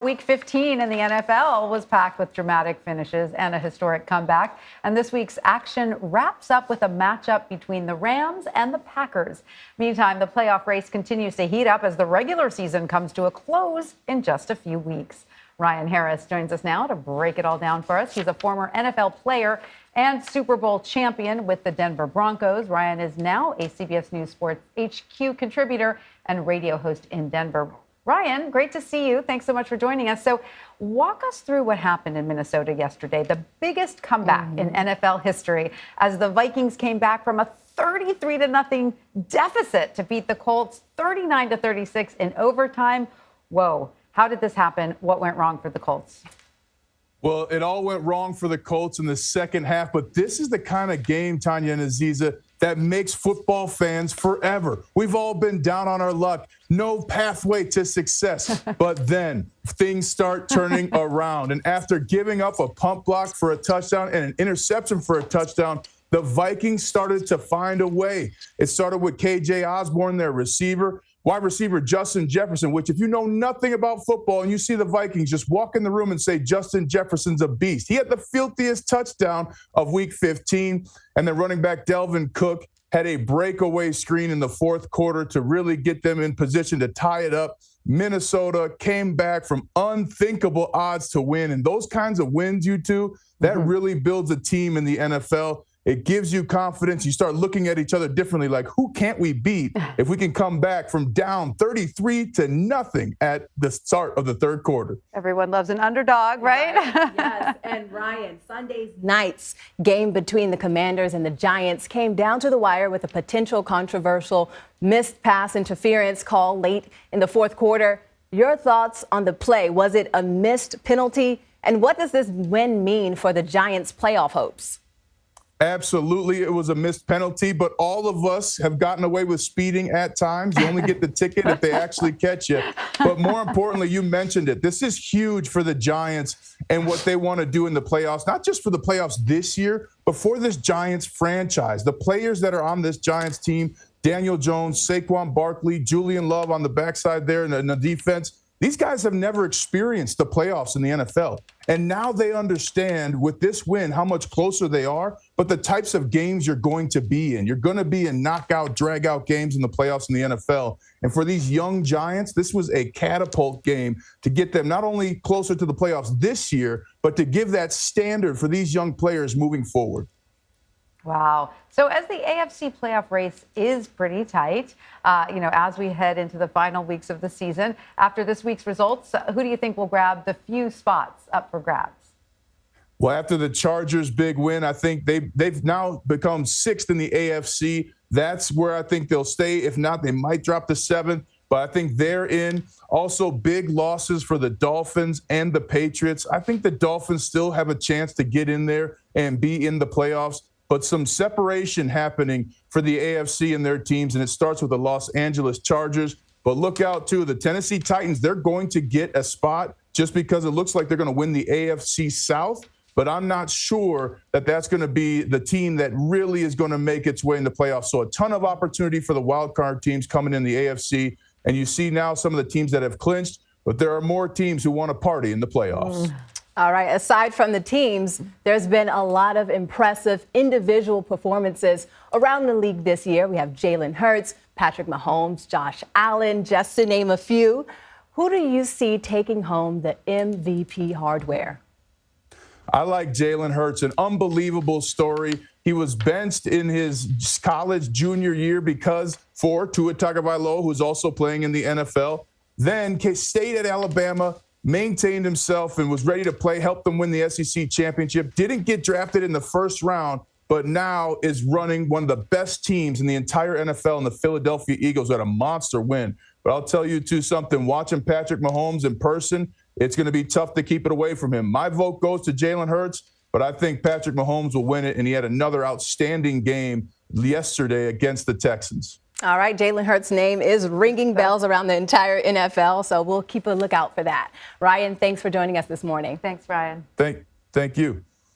Week 15 in the NFL was packed with dramatic finishes and a historic comeback. And this week's action wraps up with a matchup between the Rams and the Packers. Meantime, the playoff race continues to heat up as the regular season comes to a close in just a few weeks. Ryan Harris joins us now to break it all down for us. He's a former NFL player and Super Bowl champion with the Denver Broncos. Ryan is now a CBS News Sports HQ contributor and radio host in Denver. Ryan, great to see you. Thanks so much for joining us. So walk us through what happened in Minnesota yesterday, the biggest comeback in NFL history as the Vikings came back from a 33-0 deficit to beat the Colts 39-36 in overtime. Whoa. How did this happen? What went wrong for the Colts? Well, it all went wrong for the Colts in the second half, but this is the kind of game, Tanya and Aziza, that makes football fans forever. We've all been down on our luck, no pathway to success, but then things start turning around. And after giving up a pump block for a touchdown and an interception for a touchdown, the Vikings started to find a way. It started with KJ Osborne, their receiver. Wide receiver Justin Jefferson, which if you know nothing about football and you see the Vikings, just walk in the room and say Justin Jefferson's a beast. He had the filthiest touchdown of Week 15. And then running back Delvin Cook had a breakaway screen in the fourth quarter to really get them in position to tie it up. Minnesota came back from unthinkable odds to win. And those kinds of wins, you two, that really builds a team in the NFL. It gives you confidence. You start looking at each other differently, like who can't we beat if we can come back from down 33-0 at the start of the third quarter? Everyone loves an underdog, right? Yes, and Ryan, Sunday night's game between the Commanders and the Giants came down to the wire with a potential controversial missed pass interference call late in the fourth quarter. Your thoughts on the play? Was it a missed penalty? And what does this win mean for the Giants' playoff hopes? Absolutely, it was a missed penalty, but all of us have gotten away with speeding at times. You only get the ticket if they actually catch you. But more importantly, you mentioned it. This is huge for the Giants and what they want to do in the playoffs, not just for the playoffs this year, but for this Giants franchise. The players that are on this Giants team, Daniel Jones, Saquon Barkley, Julian Love on the backside there in the defense, these guys have never experienced the playoffs in the NFL. And now they understand with this win how much closer they are, but the types of games you're going to be in. You're going to be in knockout, drag-out games in the playoffs in the NFL. And for these young Giants, this was a catapult game to get them not only closer to the playoffs this year, but to give that standard for these young players moving forward. Wow. So as the AFC playoff race is pretty tight, as we head into the final weeks of the season, after this week's results, who do you think will grab the few spots up for grabs? Well, after the Chargers' big win, I think they've now become sixth in the AFC. That's where I think they'll stay. If not, they might drop to seventh. But I think they're in. Also, big losses for the Dolphins and the Patriots. I think the Dolphins still have a chance to get in there and be in the playoffs. But some separation happening for the AFC and their teams, and it starts with the Los Angeles Chargers. But look out, too, the Tennessee Titans, they're going to get a spot just because it looks like they're going to win the AFC South. But I'm not sure that that's going to be the team that really is going to make its way in the playoffs. So a ton of opportunity for the wild card teams coming in the AFC. And you see now some of the teams that have clinched, but there are more teams who want to party in the playoffs. All right. Aside from the teams, there's been a lot of impressive individual performances around the league this year. We have Jalen Hurts, Patrick Mahomes, Josh Allen, just to name a few. Who do you see taking home the MVP hardware? I like Jalen Hurts, an unbelievable story. He was benched in his college junior year for Tua Tagovailoa, who's also playing in the NFL. Then stayed at Alabama, maintained himself and was ready to play, helped them win the SEC championship. Didn't get drafted in the first round, but now is running one of the best teams in the entire NFL in the Philadelphia Eagles, who had a monster win. But I'll tell you, too, something. Watching Patrick Mahomes in person, it's going to be tough to keep it away from him. My vote goes to Jalen Hurts, but I think Patrick Mahomes will win it, and he had another outstanding game yesterday against the Texans. All right, Jalen Hurts' name is ringing bells around the entire NFL, so we'll keep a lookout for that. Ryan, thanks for joining us this morning. Thanks, Ryan. Thank you.